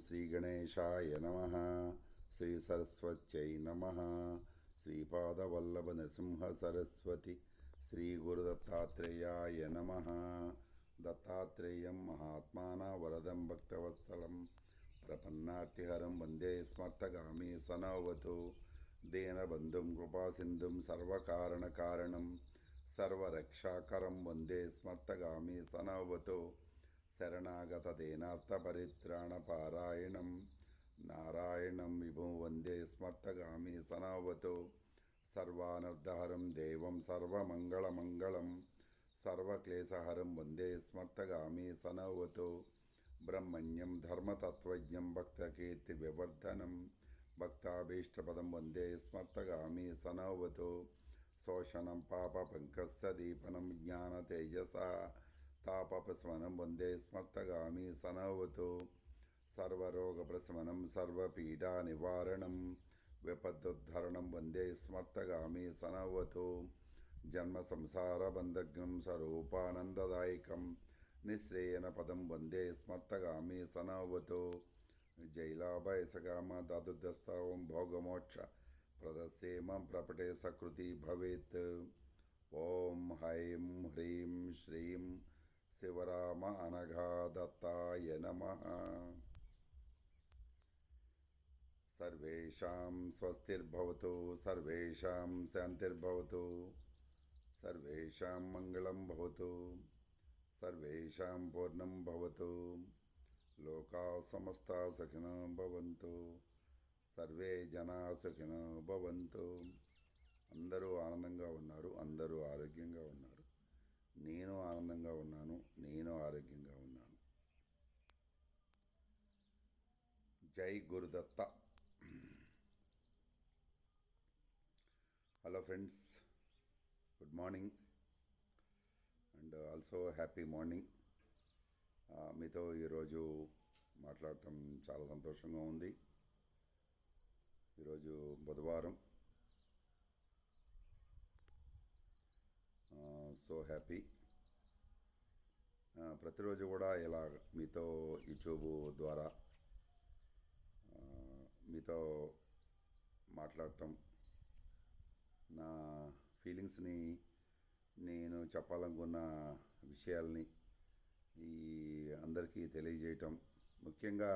श्रीगणेशाय नमः। श्रीसरस्वत्यै नमः। श्रीपादवल्लभनृसिंहसरस्वती श्रीगुरुदत्तात्रेयाय नमः। दत्तात्रेयं महात्मानं वरदं भक्तवत्सलं प्रपन्नार्तिहरं वन्दे स्मर्तगामी सनवतु। दीनबन्धुं कृपासिन्धुं सर्वकारणकारणं सर्वरक्षाकरं वन्दे स्मर्तगामी सनवतु। शरणागतदेनार्थपरित्राणपारायणं नारायणं विभुं वन्दे स्मर्तगामी सनावतु। सर्वानर्धहरं देवं सर्वमङ्गलमङ्गलं सर्वक्लेशहरं वन्दे स्मर्तगामी सनावतु। ब्रह्मण्यं धर्मतत्त्वज्ञं भक्तकीर्तिविवर्धनं भक्ताभीष्टपदं वन्दे स्मर्तगामी सनावतु। शोषणं पापपङ्कस्य दीपनं ज्ञानतेजसा तापपस्वनं वन्दे स्मर्तगामी सनवतु। सर्वरोगप्रशमनं सर्वपीडानिवारणं विपदुद्धरणं वन्दे स्मर्तगामी सनवतु। जन्मसंसारबन्धघ्नं स्वरूपानन्ददायकं निःश्रेयनपदं वन्दे स्मर्तगामी सनवतु। जैलाभयसकाम दातुदस्तावं भोगमोक्ष प्रदस्ये मम प्रपटे सकृति भवेत्। ॐ ऐं ह्रीं श्रीं शिवराम अनघादत्ताय नमः। सर्वेषां स्वस्तिर्भवतु, सर्वेषां शान्तिर्भवतु, सर्वेषां मङ्गलं भवतु, सर्वेषां पूर्णं भवतु। लोकाः समस्ताः सुखिनो भवन्तु, सर्वे जनाः सुखिनो భవంతు। అందరూ ఆనందంగా ఉన్నారు, అందరూ ఆరోగ్యంగా ఉన్నారు, నేను ఆనందంగా ఉన్నాను, నేను ఆరోగ్యంగా ఉన్నాను। జై Gurudatta. Hello friends, good morning and also happy morning. మీతో ఈరోజు మాట్లాడటం చాలా సంతోషంగా ఉంది। ఈరోజు బుధవారం, సో హ్యాపీ। ప్రతిరోజు కూడా ఇలా మీతో యూట్యూబ్ ద్వారా మీతో మాట్లాడటం, నా ఫీలింగ్స్ని, నేను చెప్పాలనుకున్న విషయాల్ని ఈ అందరికీ తెలియజేయటం, ముఖ్యంగా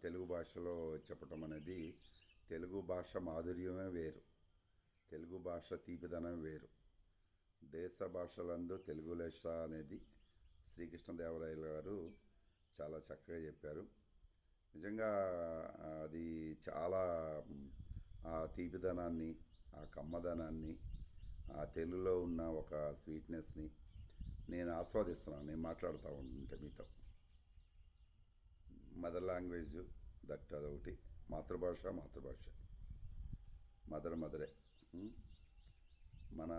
తెలుగు భాషలో చెప్పటం అనేది, తెలుగు భాష మాధుర్యమే వేరు, తెలుగు భాష తీపిదనం వేరు। దేశ భాషలందు తెలుగు లెస్స అనేది శ్రీకృష్ణదేవరాయలు గారు చాలా చక్కగా చెప్పారు। నిజంగా అది చాలా ఆ తీపిదనాన్ని, ఆ కమ్మదనాన్ని, ఆ తెలుగులో ఉన్న ఒక స్వీట్నెస్ని నేను ఆస్వాదిస్తున్నాను, నేను మాట్లాడుతూ ఉంటే మీతో। మదర్ లాంగ్వేజ్ దట్ అదొకటి, మాతృభాష మదరే, మన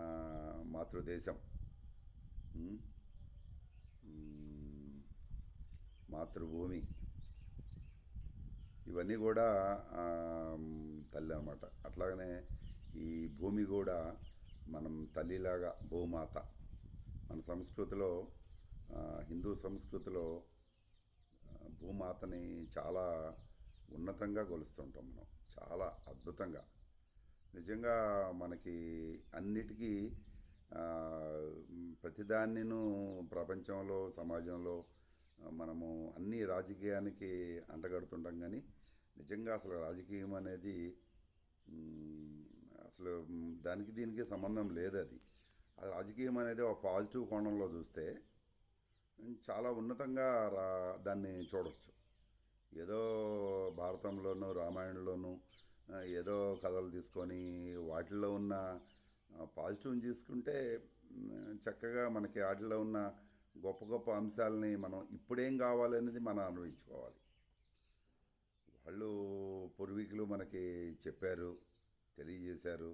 మాతృదేశం, మాతృభూమి, ఇవన్నీ కూడా తల్లి అన్నమాట। అట్లాగనే ఈ భూమి కూడా మనం తల్లిలాగా, భూమాత। మన సంస్కృతిలో, హిందూ సంస్కృతిలో భూమాతని చాలా ఉన్నతంగా కొలుస్తుంటాం మనం, చాలా అద్భుతంగా। నిజంగా మనకి అన్నిటికీ ప్రతిదాన్నిను ప్రపంచంలో, సమాజంలో మనము అన్ని రాజకీయానికి అంటగడుతుంటాం, కానీ నిజంగా అసలు రాజకీయం అనేది అసలు దానికి దీనికి సంబంధం లేదు। అది రాజకీయం అనేది ఒక పాజిటివ్ కోణంలో చూస్తే చాలా ఉన్నతంగా దాన్ని చూడవచ్చు। ఏదో భారతంలోనూ రామాయణంలోనూ ఏదో కథలు తీసుకొని వాటిల్లో ఉన్న పాజిటివ్ని తీసుకుంటే చక్కగా మనకి వాటిలో ఉన్న గొప్ప గొప్ప అంశాలని మనం ఇప్పుడేం కావాలనేది మనం అనుభవించుకోవాలి। వాళ్ళు పూర్వీకులు మనకి చెప్పారు, తెలియజేశారు,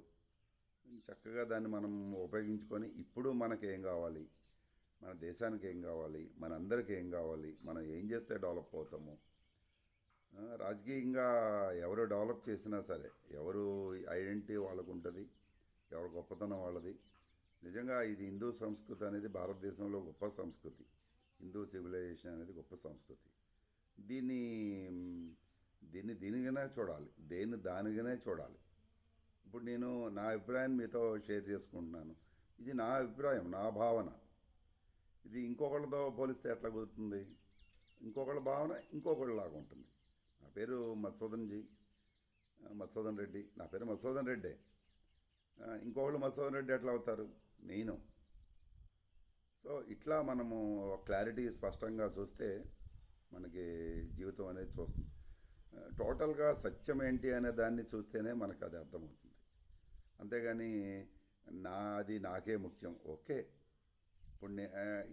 చక్కగా దాన్ని మనం ఉపయోగించుకొని ఇప్పుడు మనకేం కావాలి, మన దేశానికి ఏం కావాలి, మన అందరికీ ఏం కావాలి, మనం ఏం చేస్తే డెవలప్ అవుతాము। రాజకీయంగా ఎవరు డెవలప్ చేసినా సరే, ఎవరు ఐడెంటిటీ వాళ్ళకు ఉంటుంది, ఎవరి గొప్పతనం వాళ్ళది। నిజంగా ఇది హిందూ సంస్కృతి అనేది భారతదేశంలో గొప్ప సంస్కృతి, హిందూ సివిలైజేషన్ అనేది గొప్ప సంస్కృతి। దీన్ని దీనిగానే చూడాలి, దేన్ని దానిగానే చూడాలి. ఇప్పుడు నేను నా అభిప్రాయాన్ని మీతో షేర్ చేసుకుంటున్నాను. ఇది నా అభిప్రాయం, నా భావన. ఇది ఇంకొకళ్ళతో పోలిస్తే ఎట్లా కుదురుతుంది? ఇంకొకళ్ళ భావన ఇంకొకళ్ళలాగా ఉంటుంది. నా పేరు మధుసూదన్ రెడ్డి, నా పేరు మధుసూదన్ రెడ్డే. ఇంకొకళ్ళు మధుసూదన్ రెడ్డి ఎట్లా అవుతారు? నేను. సో ఇట్లా మనము క్లారిటీ స్పష్టంగా చూస్తే మనకి జీవితం అనేది చూస్తుంది. టోటల్గా సత్యం ఏంటి అనే దాన్ని చూస్తేనే మనకు అది అర్థమవుతుంది. అంతేగాని నాది నాకే ముఖ్యం. ఓకే, ఇప్పుడు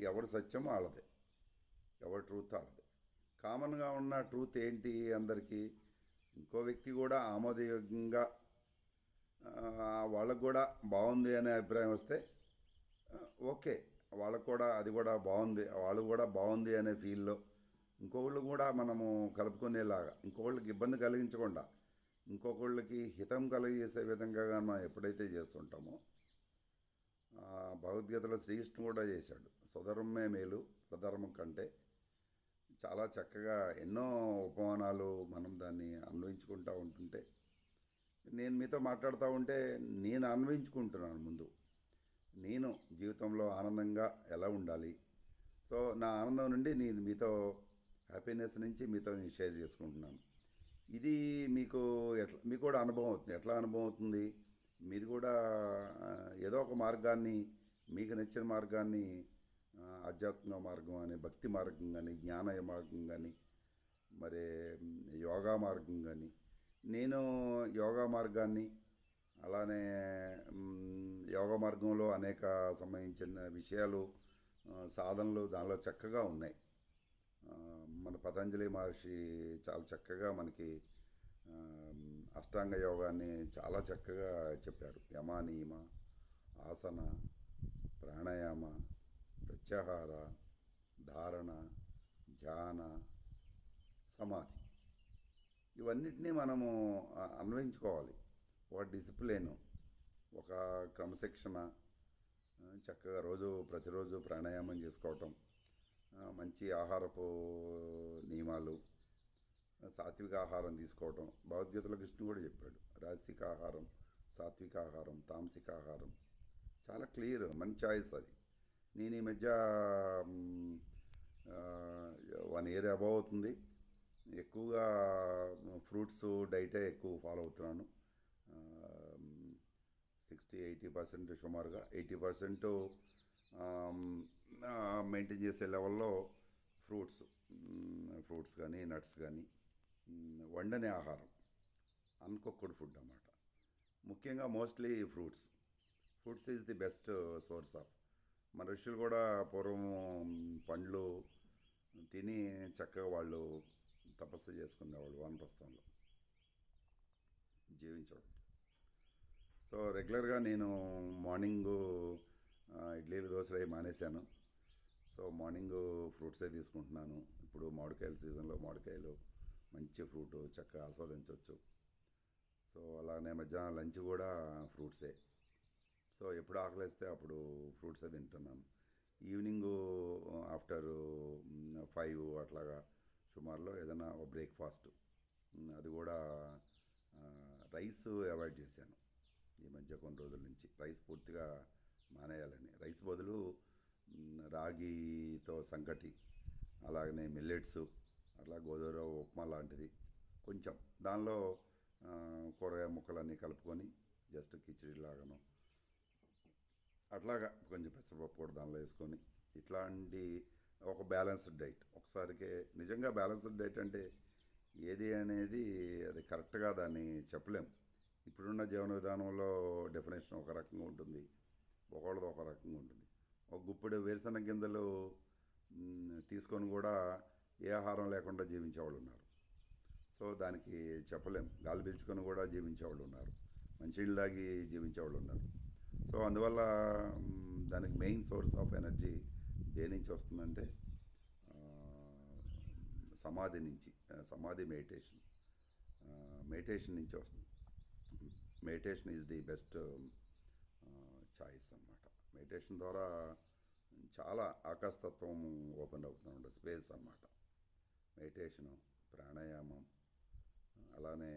ఎవడు సత్యం వాళ్ళదే, ఎవరి ట్రూత్ వాళ్ళదే. కామన్గా ఉన్న ట్రూత్ ఏంటి అందరికీ? ఇంకో వ్యక్తి కూడా ఆమోదయోగ్యంగా వాళ్ళకు కూడా బాగుంది అనే అభిప్రాయం వస్తే ఓకే, వాళ్ళకు కూడా అది కూడా బాగుంది, వాళ్ళు కూడా బాగుంది అనే ఫీల్లో ఇంకొకళ్ళు కూడా మనము కలుపుకునేలాగా, ఇంకొకళ్ళకి ఇబ్బంది కలిగించకుండా ఇంకొకళ్ళకి హితం కలిగజేసే విధంగా మనం ఎప్పుడైతే చేస్తుంటామో, భగవద్గీతలో శ్రీకృష్ణుడు కూడా చేశాడు. స్వధర్మమే మేలు స్వధర్మం కంటే. చాలా చక్కగా ఎన్నో ఉపమానాలు మనం దాన్ని అన్వయించుకుంటూ ఉంటుంటే, నేను మీతో మాట్లాడుతూ ఉంటే నేను అన్వయించుకుంటున్నాను. ముందు నేను జీవితంలో ఆనందంగా ఎలా ఉండాలి, సో నా ఆనందం నుండి నేను మీతో హ్యాపీనెస్ నుంచి మీతో నేను షేర్ చేసుకుంటున్నాను. ఇది మీకు కూడా అనుభవం అవుతుంది. ఎట్లా అనుభవం అవుతుంది? మీరు కూడా ఏదో ఒక మార్గాన్ని, మీకు నచ్చిన మార్గాన్ని, ఆధ్యాత్మిక మార్గం అని, భక్తి మార్గం కానీ, జ్ఞాన మార్గం కానీ, మరి యోగా మార్గం కానీ, నేను యోగా మార్గాన్ని, అలానే యోగా మార్గంలో అనేక సంబంధించిన విషయాలు, సాధనలు దానిలో చక్కగా ఉన్నాయి. మన పతంజలి మహర్షి చాలా చక్కగా మనకి అష్టాంగ యోగాన్ని చాలా చక్కగా చెప్పారు. యమ, నియమ, ఆసన, ప్రాణాయామ, ప్రత్యాహార, ధారణ, ధ్యాన, సమాధి, ఇవన్నిటినీ మనము అన్వయించుకోవాలి. ఒక డిసిప్లిన్, ఒక క్రమశిక్షణ, చక్కగా ప్రతిరోజు ప్రాణాయామం చేసుకోవటం, మంచి ఆహారపు నియమాలు, సాత్విక ఆహారం తీసుకోవటం. భగవద్గీతలో కృష్ణుడు కూడా చెప్పాడు, రాజసిక ఆహారం, సాత్విక ఆహారం, తామసిక ఆహారం. చాలా క్లియర్, మంచి చాయిస్ అది. నేను ఈ మధ్య 1 year అబవ్ అవుతుంది ఎక్కువగా ఫ్రూట్స్ డైటే ఎక్కువ ఫాలో అవుతున్నాను. 60-80% సుమారుగా 80% మెయింటైన్ చేసే లెవెల్లో ఫ్రూట్స్ కానీ, నట్స్ కానీ, వండని ఆహారం, అన్కుక్డ్ ఫుడ్ అన్నమాట. ముఖ్యంగా mostly fruits is the best source of. మన ఋషులు కూడా పూర్వం పండ్లు తిని చక్కగా వాళ్ళు తపస్సు చేసుకునేవాళ్ళు, వానప్రస్థంలో జీవించడం. సో రెగ్యులర్గా నేను మార్నింగు ఇడ్లీలు దోశలు అవి మానేశాను. సో మార్నింగు ఫ్రూట్సే తీసుకుంటున్నాను. ఇప్పుడు మామిడికాయల సీజన్లో మామిడికాయలు మంచి ఫ్రూట్ చక్కగా ఆస్వాదించవచ్చు. సో అలానే మధ్యాహ్నం లంచ్ కూడా ఫ్రూట్సే. సో ఎప్పుడు ఆకలిస్తే అప్పుడు ఫ్రూట్సే తింటున్నాను. ఈవినింగు ఆఫ్టర్ 5 అట్లాగా సుమారులో ఏదైనా బ్రేక్ఫాస్ట్, అది కూడా రైస్ అవాయిడ్ చేశాను ఈ మధ్య కొన్ని రోజుల నుంచి. రైస్ పూర్తిగా మానేయాలని, రైస్ బదులు రాగితో సంకటి, అలాగనే మిల్లెట్స్, అట్లా గోధుమ ఉప్మా లాంటిది కొంచెం, దానిలో కూరగాయ ముక్కలన్నీ కలుపుకొని జస్ట్ కిచిడి లాగాను అట్లాగా కొంచెం పెసరపప్పు కూడా దానిలో వేసుకొని, ఇట్లాంటి ఒక బ్యాలెన్స్డ్ డైట్. ఒకసారికి నిజంగా బ్యాలెన్స్డ్ డైట్ అంటే ఏది అనేది అది కరెక్ట్గా దాన్ని చెప్పలేం. ఇప్పుడున్న జీవన విధానంలో డెఫినేషన్ ఒక రకంగా ఉంటుంది, ఒకళ్ళది ఒక రకంగా ఉంటుంది. ఒక గుప్పెడు వేరుశనగ గింజలు తీసుకొని కూడా ఏ ఆహారం లేకుండా జీవించేవాళ్ళు ఉన్నారు. సో దానికి చెప్పలేం. గాలి పీల్చుకొని కూడా జీవించేవాళ్ళు ఉన్నారు, మంచినీళ్ళు తాగి జీవించేవాళ్ళు ఉన్నారు. సో అందువల్ల దానికి మెయిన్ సోర్స్ ఆఫ్ ఎనర్జీ దేని నుంచి వస్తుందంటే సమాధి మెడిటేషన్ నుంచి వస్తుంది. Meditation is the best choice అన్నమాట. మెడిటేషన్ ద్వారా చాలా ఆకాశతత్వం ఓపెన్ అవుతుంది, స్పేస్ అన్నమాట. మెడిటేషను, ప్రాణాయామం, అలానే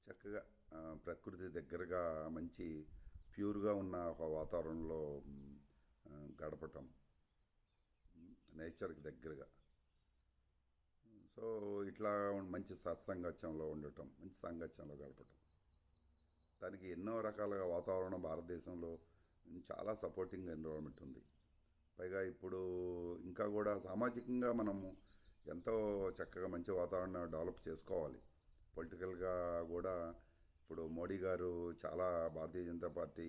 చక్కగా ప్రకృతి దగ్గరగా మంచి ప్యూర్గా ఉన్న ఒక వాతావరణంలో గడపటం, నేచర్కి దగ్గరగా. సో ఇట్లా మంచి సత్సంగత్యంలో ఉండటం, మంచి సాంగత్యంలో గడపటం, దానికి ఎన్నో రకాలుగా వాతావరణం భారతదేశంలో చాలా సపోర్టింగ్ ఎన్విరాన్మెంట్ ఉంది. పైగా ఇప్పుడు ఇంకా కూడా సామాజికంగా మనము ఎంతో చక్కగా మంచి వాతావరణం డెవలప్ చేసుకోవాలి. పొలిటికల్గా కూడా ఇప్పుడు మోడీ గారు చాలా, భారతీయ జనతా పార్టీ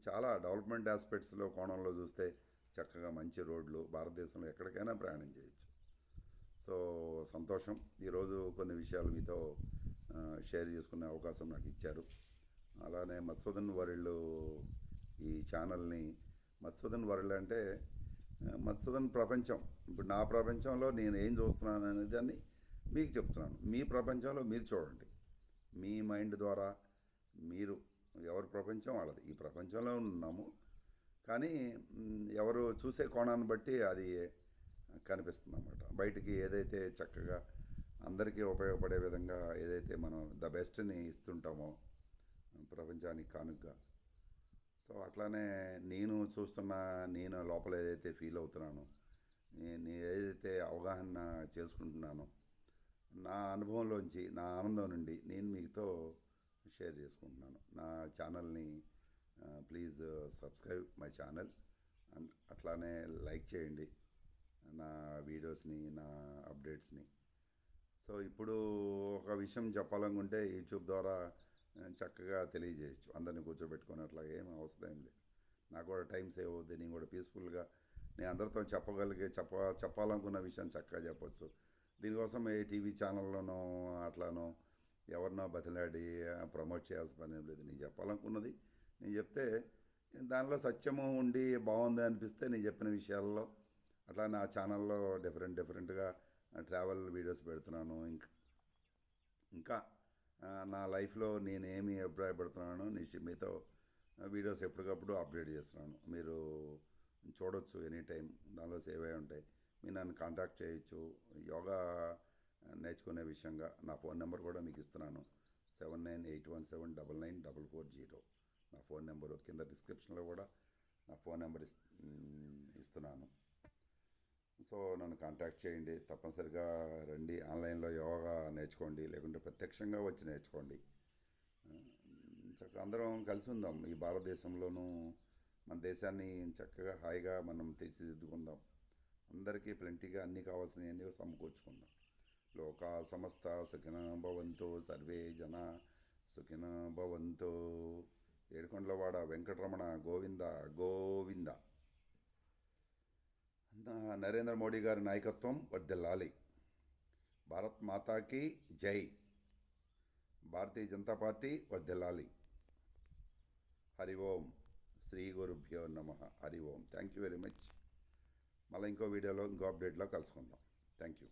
చాలా డెవలప్మెంట్ ఆస్పెక్ట్స్లో కోణంలో చూస్తే చక్కగా మంచి రోడ్లు, భారతదేశంలో ఎక్కడికైనా ప్రయాణం చేయొచ్చు. సో సంతోషం, ఈరోజు కొన్ని విషయాలు మీతో షేర్ చేసుకునే అవకాశం నాకు ఇచ్చారు. అలానే మధుసూదన్ వరల్డ్ ఈ ఛానల్ని, మధుసూదన్ వరల్డ్ అంటే మధుసూదన్ ప్రపంచం, ఇప్పుడు నా ప్రపంచంలో నేను ఏం చూస్తున్నాను అనే దాన్ని మీకు చెప్తున్నాను. మీ ప్రపంచంలో మీరు చూడండి, మీ మైండ్ ద్వారా మీరు, ఎవరి ప్రపంచం వాళ్ళది. ఈ ప్రపంచంలో ఉన్నాము కానీ ఎవరు చూసే కోణాన్ని బట్టి అది కనిపిస్తుంది అన్నమాట. బయటికి ఏదైతే చక్కగా అందరికీ ఉపయోగపడే విధంగా ఏదైతే మనం ద బెస్ట్ని ఇస్తుంటామో ప్రపంచానికి కానుకగా, సో అట్లానే నేను చూస్తున్న, నేను లోపల ఏదైతే ఫీల్ అవుతున్నానో, నేను ఏదైతే అవగాహన చేసుకుంటున్నానో, నా అనుభవంలోంచి, నా ఆనందం నుండి నేను మీతో షేర్ చేసుకుంటున్నాను. నా ఛానల్ని please subscribe my channel, and అట్లానే లైక్ చేయండి నా వీడియోస్ని, నా అప్డేట్స్ని. సో ఇప్పుడు ఒక విషయం చెప్పాలనుకుంటే యూట్యూబ్ ద్వారా చక్కగా తెలియజేయచ్చు, అందరిని కూర్చోబెట్టుకొని అట్లా ఏం అవసరం ఏం లేదు. నాకు కూడా టైం సేవ్ అవుద్ది, నేను కూడా పీస్ఫుల్గా నేను అందరితో చెప్పాలనుకున్న విషయం చక్కగా చెప్పొచ్చు. దీనికోసం ఏ టీవీ ఛానల్లోనో అట్లానో ఎవరినో బతిలాడి ప్రమోట్ చేయాల్సిన పని ఏం లేదు. నేను చెప్పాలనుకున్నది నేను చెప్తే, దానిలో సత్యము ఉండి బాగుంది అనిపిస్తే నేను చెప్పిన విషయాల్లో అట్లా నా ఛానల్లో డిఫరెంట్గా ట్రావెల్ వీడియోస్ పెడుతున్నాను. ఇంకా నా లైఫ్లో నేనేమి అభిప్రాయపడుతున్నానో మీతో వీడియోస్ ఎప్పటికప్పుడు అప్డేట్ చేస్తున్నాను. మీరు చూడొచ్చు ఎనీ టైం, దానిలో సేవ్ అయి ఉంటాయి. మీరు నన్ను కాంటాక్ట్ చేయొచ్చు. యోగా నేర్చుకునే విషయంగా నా ఫోన్ నెంబర్ కూడా మీకు ఇస్తున్నాను, 7981799440. నా ఫోన్ నెంబరు కింద డిస్క్రిప్షన్లో కూడా నా ఫోన్ నెంబర్ ఇస్తున్నాను. సో నన్ను కాంటాక్ట్ చేయండి, తప్పనిసరిగా రండి, ఆన్లైన్లో యోగా నేర్చుకోండి, లేకుంటే ప్రత్యక్షంగా వచ్చి నేర్చుకోండి. చక్కగా అందరం కలిసి ఉందాం. ఈ భారతదేశంలోనూ మన దేశాన్ని చక్కగా హాయిగా మనం తీర్చిదిద్దుకుందాం. అందరికీ ప్లెంటీగా అన్నీ కావాల్సినవన్నీ సమకూర్చుకుందాం. లోకా సమస్త సుఖినో భవంతు, సర్వే జన సుఖినో భవంతు. ఏడుకొండలవాడ వెంకటరమణ గోవింద గోవింద. నరేంద్ర మోడీ గారి నాయకత్వం వర్ధిల్లాలి. భారత్ మాతాకి జై. భారతీయ జనతా పార్టీ వర్ధిల్లాలి. హరి ఓం. శ్రీ గురుభ్యో నమః. హరి ఓం. Thank you very much. మళ్ళీ ఇంకో వీడియోలో ఇంకో అప్డేట్లో కలుసుకుందాం. Thank you.